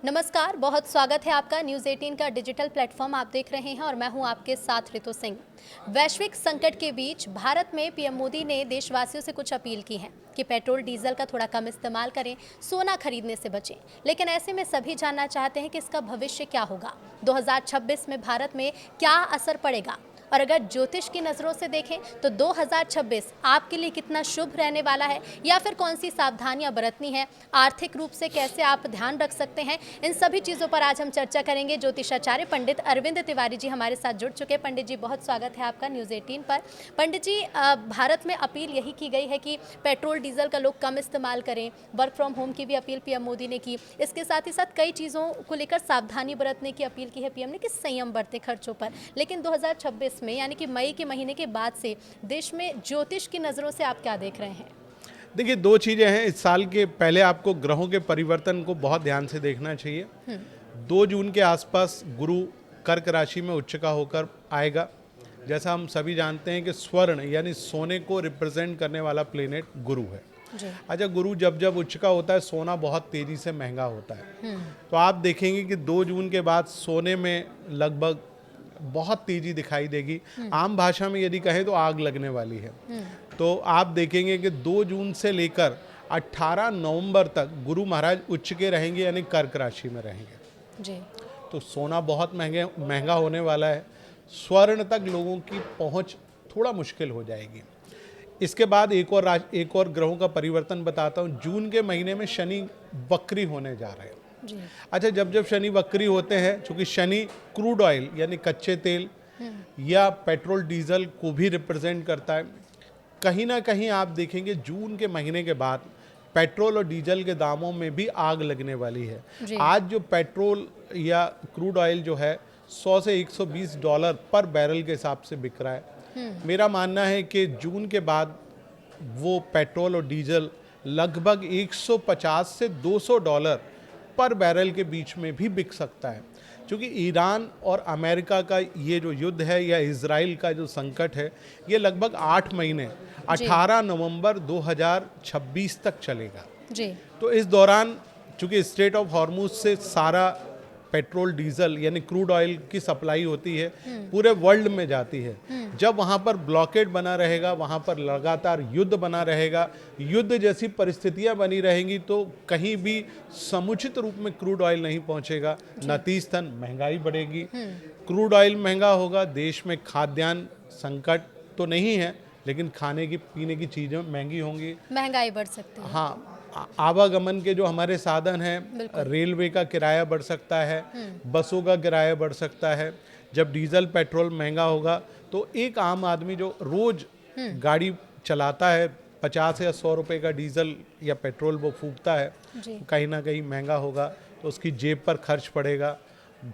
नमस्कार, बहुत स्वागत है आपका न्यूज़ 18 का डिजिटल प्लेटफॉर्म आप देख रहे हैं और मैं हूं आपके साथ ऋतु सिंह। वैश्विक संकट के बीच भारत में पीएम मोदी ने देशवासियों से कुछ अपील की है कि पेट्रोल डीजल का थोड़ा कम इस्तेमाल करें, सोना खरीदने से बचें। लेकिन ऐसे में सभी जानना चाहते हैं कि इसका भविष्य क्या होगा, 2026 में भारत में क्या असर पड़ेगा। और अगर ज्योतिष की नज़रों से देखें तो 2026 आपके लिए कितना शुभ रहने वाला है या फिर कौन सी सावधानियां बरतनी है, आर्थिक रूप से कैसे आप ध्यान रख सकते हैं, इन सभी चीज़ों पर आज हम चर्चा करेंगे। ज्योतिषाचार्य पंडित अरविंद तिवारी जी हमारे साथ जुड़ चुके हैं। पंडित जी, बहुत स्वागत है आपका न्यूज़ 18 पर। पंडित जी, भारत में अपील यही की गई है कि पेट्रोल डीजल का लोग कम इस्तेमाल करें, वर्क फ्रॉम होम की भी अपील पीएम मोदी ने की। इसके साथ ही साथ कई चीज़ों को लेकर सावधानी बरतने की अपील की है पीएम ने कि संयम बरते खर्चों पर। लेकिन 2026 में यानी कि मई के महीने के बाद से देश में ज्योतिष की नज़रों से आप क्या देख रहे हैं? देखिए, दो चीज़ें हैं। इस साल के पहले आपको ग्रहों के परिवर्तन को बहुत ध्यान से देखना चाहिए। 2 जून के आसपास गुरु कर्क राशि में उच्चका होकर आएगा। जैसा हम सभी जानते हैं कि स्वर्ण यानी सोने को रिप्रेजेंट करने वाला प्लेनेट गुरु है। अच्छा, गुरु जब जब उच्चका होता है, सोना बहुत तेज़ी से महंगा होता है। तो आप देखेंगे कि 2 जून के बाद सोने में लगभग बहुत तेज़ी दिखाई देगी। आम भाषा में यदि कहें तो आग लगने वाली है। तो आप देखेंगे कि 2 जून से लेकर 18 नवंबर तक गुरु महाराज उच्च के रहेंगे, यानी कर्क राशि में रहेंगे जी। तो सोना बहुत महंगा होने वाला है। स्वर्ण तक लोगों की पहुंच थोड़ा मुश्किल हो जाएगी। इसके बाद एक और ग्रहों का परिवर्तन बताता हूं। जून के महीने में शनि वक्री होने जा रहे हैं। अच्छा, जब शनि वक्री होते हैं, चूंकि शनि क्रूड ऑयल यानी कच्चे तेल या पेट्रोल डीजल को भी रिप्रेजेंट करता है, कहीं ना कहीं आप देखेंगे जून के महीने के बाद पेट्रोल और डीजल के दामों में भी आग लगने वाली है। आज जो पेट्रोल या क्रूड ऑयल जो है 100 से $120 पर बैरल के हिसाब से बिक रहा है। मेरा मानना है कि जून के बाद वो पेट्रोल और डीजल लगभग 150 से $200 पर बैरल के बीच में भी बिक सकता है। क्योंकि ईरान और अमेरिका का ये जो युद्ध है या इजराइल का जो संकट है, ये लगभग 8 महीने 18 नवंबर 2026 तक चलेगा। तो इस दौरान चूंकि स्ट्रेट ऑफ हॉर्मुज से सारा पेट्रोल डीजल यानी क्रूड ऑयल की सप्लाई होती है, पूरे वर्ल्ड में जाती है। जब वहाँ पर ब्लॉकेड बना रहेगा, वहाँ पर लगातार युद्ध बना रहेगा, युद्ध जैसी परिस्थितियाँ बनी रहेंगी, तो कहीं भी समुचित रूप में क्रूड ऑयल नहीं पहुँचेगा। नतीजतन महंगाई बढ़ेगी। क्रूड ऑयल महंगा होगा, देश में खाद्यान्न संकट तो नहीं है, लेकिन खाने की पीने की चीज़ें महंगी होंगी, महंगाई बढ़ सकती है। हाँ, आवागमन के जो हमारे साधन हैं, रेलवे का किराया बढ़ सकता है, बसों का किराया बढ़ सकता है। जब डीजल पेट्रोल महंगा होगा तो एक आम आदमी जो रोज गाड़ी चलाता है, 50 या 100 रुपए का डीजल या पेट्रोल वो फूकता है, कहीं ना कहीं महंगा होगा, तो उसकी जेब पर खर्च पड़ेगा।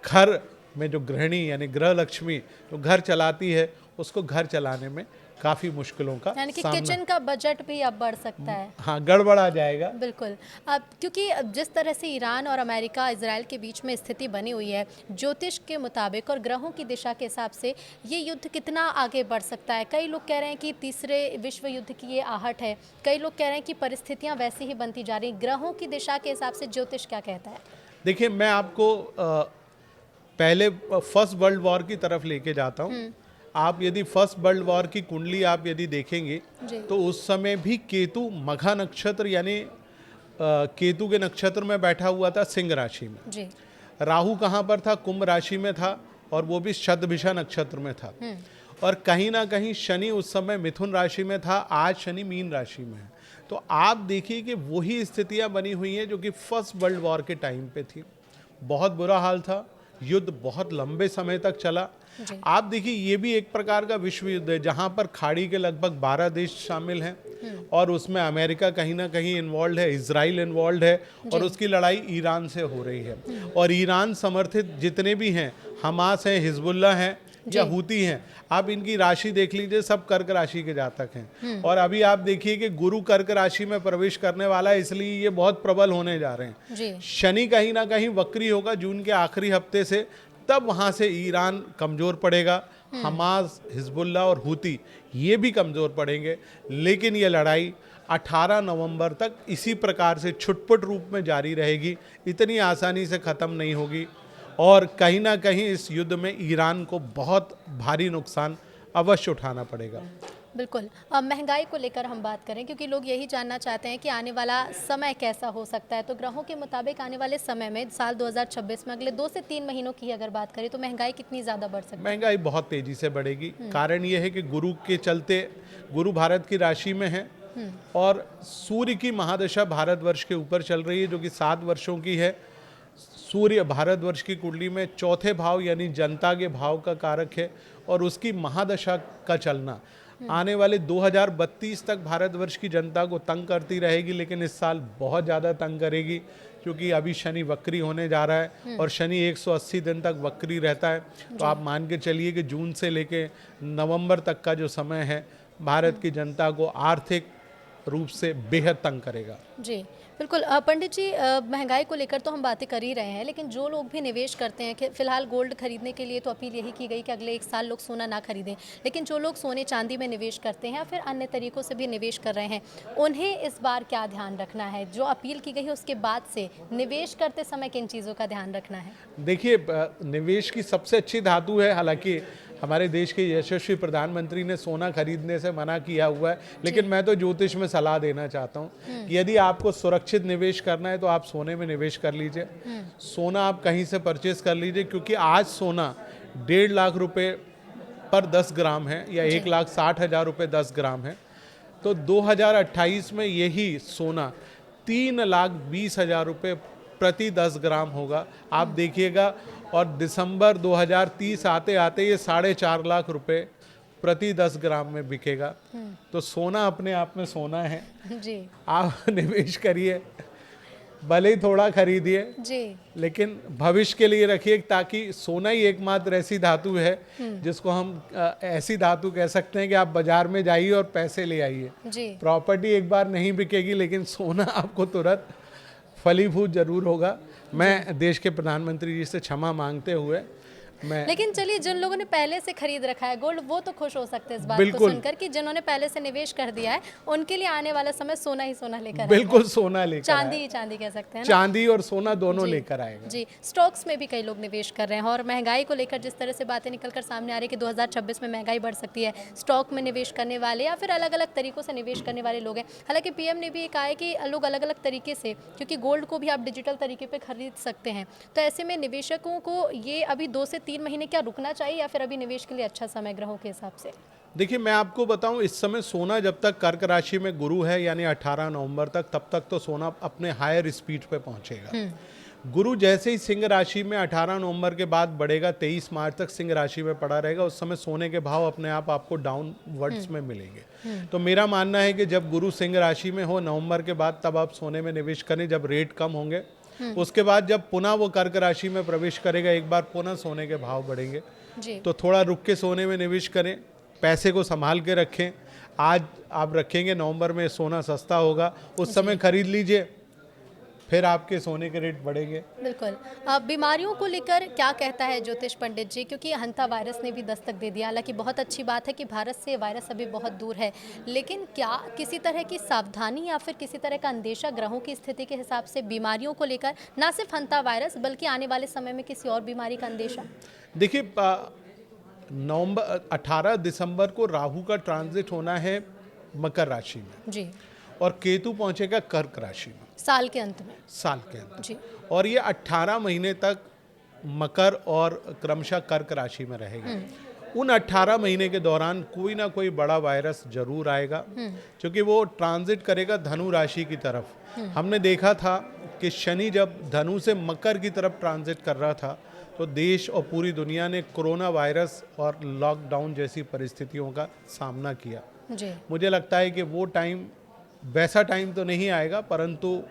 घर में जो गृहिणी यानी गृह लक्ष्मी जो घर चलाती है, उसको घर चलाने में काफ़ी मुश्किलों का यानी कि सामना, किचन का बजट भी अब बढ़ सकता है। हाँ, गड़बड़ आ जाएगा। बिल्कुल। अब क्योंकि जिस तरह से ईरान और अमेरिका इजराइल के बीच में स्थिति बनी हुई है, ज्योतिष के मुताबिक और ग्रहों की दिशा के हिसाब से ये युद्ध कितना आगे बढ़ सकता है? कई लोग कह रहे हैं कि तीसरे विश्व युद्ध की ये आहट है, कई लोग कह रहे हैं कि परिस्थितियाँ वैसी ही बनती जा रही। ग्रहों की दिशा के हिसाब से ज्योतिष क्या कहता है? देखिए, मैं आपको पहले फर्स्ट वर्ल्ड वॉर की तरफ लेके जाता हूँ। आप यदि फर्स्ट वर्ल्ड वॉर की कुंडली आप यदि देखेंगे तो उस समय भी केतु मघा नक्षत्र यानी केतु के नक्षत्र में बैठा हुआ था, सिंह राशि में। राहु कहाँ पर था? कुंभ राशि में था, और वो भी शतभिषा नक्षत्र में था। और कहीं ना कहीं शनि उस समय मिथुन राशि में था, आज शनि मीन राशि में है। तो आप देखिए कि वही स्थितियां बनी हुई हैं जो कि फर्स्ट वर्ल्ड वॉर के टाइम पे थी। बहुत बुरा हाल था, युद्ध बहुत लंबे समय तक चला। आप देखिए, ये भी एक प्रकार का विश्व युद्ध है जहां पर खाड़ी के लगभग 12 देश शामिल हैं, और उसमें अमेरिका कहीं ना कहीं इन्वॉल्व है, इजराइल इन्वॉल्व है, और उसकी लड़ाई ईरान से हो रही है। और ईरान समर्थित जितने भी हैं, हमास हैं, हिजबुल्ला हैं या हूती हैं, आप इनकी राशि देख लीजिए, सब कर्क राशि के जातक हैं। और अभी आप देखिए कि गुरु कर्क राशि में प्रवेश करने वाला है, इसलिए ये बहुत प्रबल होने जा रहे हैं। शनि कहीं ना कहीं वक्री होगा जून के आखिरी हफ्ते से, तब वहाँ से ईरान कमज़ोर पड़ेगा, हमास, हिजबुल्ला और हूती ये भी कमज़ोर पड़ेंगे। लेकिन ये लड़ाई 18 नवंबर तक इसी प्रकार से छुटपुट रूप में जारी रहेगी, इतनी आसानी से ख़त्म नहीं होगी और कहीं ना कहीं इस युद्ध में ईरान को बहुत भारी नुकसान अवश्य उठाना पड़ेगा। बिल्कुल। अब महंगाई को लेकर हम बात करें, क्योंकि लोग यही जानना चाहते हैं कि आने वाला समय कैसा हो सकता है। तो ग्रहों के मुताबिक आने वाले समय में साल 2026 में अगले 2 से 3 महीनों की अगर बात करें तो महंगाई कितनी ज़्यादा बढ़ सकती है? महंगाई बहुत तेज़ी से बढ़ेगी। कारण ये है कि गुरु के चलते, गुरु भारत की राशि में है और सूर्य की महादशा भारतवर्ष के ऊपर चल रही है, जो कि 7 वर्षों की है। सूर्य भारतवर्ष की कुंडली में चौथे भाव यानी जनता के भाव का कारक है और उसकी महादशा का चलना आने वाले 2032 तक भारतवर्ष की जनता को तंग करती रहेगी, लेकिन इस साल बहुत ज़्यादा तंग करेगी क्योंकि अभी शनि वक्री होने जा रहा है और शनि 180 दिन तक वक्री रहता है। तो आप मान के चलिए कि जून से लेके नवंबर तक का जो समय है भारत की जनता को आर्थिक रूप से बेहद तंग करेगा। जी बिल्कुल। पंडित जी, महंगाई को लेकर तो हम बातें कर ही रहे हैं, लेकिन जो लोग भी निवेश करते हैं कि फिलहाल गोल्ड खरीदने के लिए तो अपील यही की गई कि अगले 1 साल लोग सोना ना खरीदें, लेकिन जो लोग सोने चांदी में निवेश करते हैं या फिर अन्य तरीकों से भी निवेश कर रहे हैं, उन्हें इस बार क्या ध्यान रखना है? जो अपील की गई है उसके बाद से निवेश करते समय किन चीज़ों का ध्यान रखना है? देखिए, निवेश की सबसे अच्छी धातु है, हालांकि हमारे देश के यशस्वी प्रधानमंत्री ने सोना खरीदने से मना किया हुआ है, लेकिन मैं तो ज्योतिष में सलाह देना चाहता हूँ कि यदि आपको सुरक्षित निवेश करना है तो आप सोने में निवेश कर लीजिए। सोना आप कहीं से परचेज कर लीजिए, क्योंकि आज सोना 1.5 लाख रुपए पर 10 ग्राम है या 1,60,000 रुपये 10 ग्राम है। तो 2028 में यही सोना 3,20,000 रुपये प्रति 10 ग्राम होगा। आप देखिएगा, और दिसंबर 2030 आते आते ये 4.5 लाख रुपए प्रति 10 ग्राम में बिकेगा। तो सोना अपने आप में सोना है जी। आप निवेश करिए, भले ही थोड़ा खरीदिए जी, लेकिन भविष्य के लिए रखिए, ताकि सोना ही एकमात्र ऐसी धातु है जिसको हम ऐसी धातु कह सकते हैं कि आप बाजार में जाइए और पैसे ले आइए। जी। प्रॉपर्टी एक बार नहीं बिकेगी, लेकिन सोना आपको तुरंत फलीभूत जरूर होगा। मैं देश के प्रधानमंत्री जी से क्षमा मांगते हुए लेकिन चलिए, जिन लोगों ने पहले से खरीद रखा है गोल्ड, वो तो खुश हो सकते हैं इस बात को सुनकर कि जिन्होंने पहले से निवेश कर दिया है उनके लिए आने वाला समय सोना ही सोना लेकर बिल्कुल सोना लेकर, चांदी ही चांदी कह सकते हैं ना? चांदी और सोना दोनों लेकर आएगा। जी। स्टॉक्स में भी कई लोग निवेश कर रहे हैं और महंगाई को लेकर जिस तरह से बातें निकलकर सामने आ रही है कि 2026 में महंगाई बढ़ सकती है, स्टॉक में निवेश करने वाले या फिर अलग अलग तरीकों से निवेश करने वाले लोग हैं। हालांकि पीएम ने भी कहा है कि लोग अलग अलग तरीके से, क्योंकि गोल्ड को भी आप डिजिटल तरीके पर खरीद सकते हैं, तो ऐसे में निवेशकों को ये अभी 2 से 3 महीने क्या रुकना चाहिए या फिर अभी निवेश के लिए अच्छा समय ग्रहों के हिसाब से? देखिए, मैं आपको बताऊं, इस समय सोना जब तक कर्क राशि में गुरु है यानी 18 नवंबर तक, तब तक तो सोना अपने हायर स्पीड पे पहुंचेगा। गुरु जैसे ही सिंह राशि में 18 नवंबर के बाद बढ़ेगा, 23 मार्च तक सिंह राशि में पड़ा रहेगा, उस समय सोने के भाव अपने आप आपको डाउनवर्ड्स में मिलेंगे। तो मेरा मानना है कि जब गुरु सिंह राशि में हो नवंबर के बाद, तब आप सोने में निवेश करें, जब रेट कम होंगे। उसके बाद जब पुनः वो कर्क राशि में प्रवेश करेगा, एक बार पुनः सोने के भाव बढ़ेंगे जी। तो थोड़ा रुक के सोने में निवेश करें, पैसे को संभाल के रखें। आज आप रखेंगे, नवंबर में सोना सस्ता होगा, उस समय खरीद लीजिए, फिर आपके सोने के रेट बढ़ेंगे। बिल्कुल। बीमारियों को लेकर क्या कहता है ज्योतिष पंडित जी, क्योंकि हंता वायरस ने भी दस्तक दे दिया। हालांकि बहुत अच्छी बात है कि भारत से वायरस अभी बहुत दूर है, लेकिन क्या किसी तरह की सावधानी या फिर किसी तरह का अंदेशा ग्रहों की स्थिति के हिसाब से बीमारियों को लेकर, ना सिर्फ हंता वायरस बल्कि आने वाले समय में किसी और बीमारी का अंदेशा? देखिए, 18 दिसंबर को राहु का ट्रांजिट होना है मकर राशि में जी, और केतु पहुंचेगा कर्क राशि में साल के अंत में। साल के अंत जी। और ये 18 महीने तक मकर और क्रमशः कर्क राशि में रहेगा। उन 18 महीने के दौरान कोई ना कोई बड़ा वायरस जरूर आएगा, क्योंकि वो ट्रांजिट करेगा धनु राशि की तरफ। हमने देखा था कि शनि जब धनु से मकर की तरफ ट्रांजिट कर रहा था, तो देश और पूरी दुनिया ने कोरोना वायरस और लॉकडाउन जैसी परिस्थितियों का सामना किया। जी। मुझे लगता है कि वो टाइम, वैसा टाइम तो नहीं आएगा, परंतु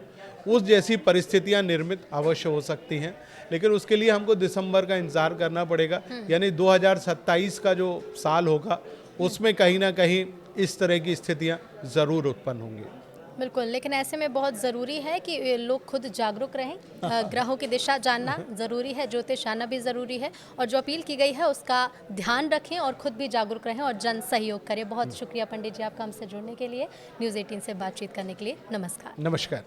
उस जैसी परिस्थितियां निर्मित अवश्य हो सकती हैं, लेकिन उसके लिए हमको दिसंबर का इंतजार करना पड़ेगा। यानी 2027 का जो साल होगा, उसमें कहीं ना कहीं इस तरह की स्थितियां ज़रूर उत्पन्न होंगी। बिल्कुल, लेकिन ऐसे में बहुत ज़रूरी है कि लोग खुद जागरूक रहें। ग्रहों की दिशा जानना ज़रूरी है, ज्योतिष जानना भी ज़रूरी है और जो अपील की गई है उसका ध्यान रखें और खुद भी जागरूक रहें और जन सहयोग करें। बहुत शुक्रिया पंडित जी आपका हमसे जुड़ने के लिए, न्यूज़ 18 से बातचीत करने के लिए। नमस्कार। नमस्कार।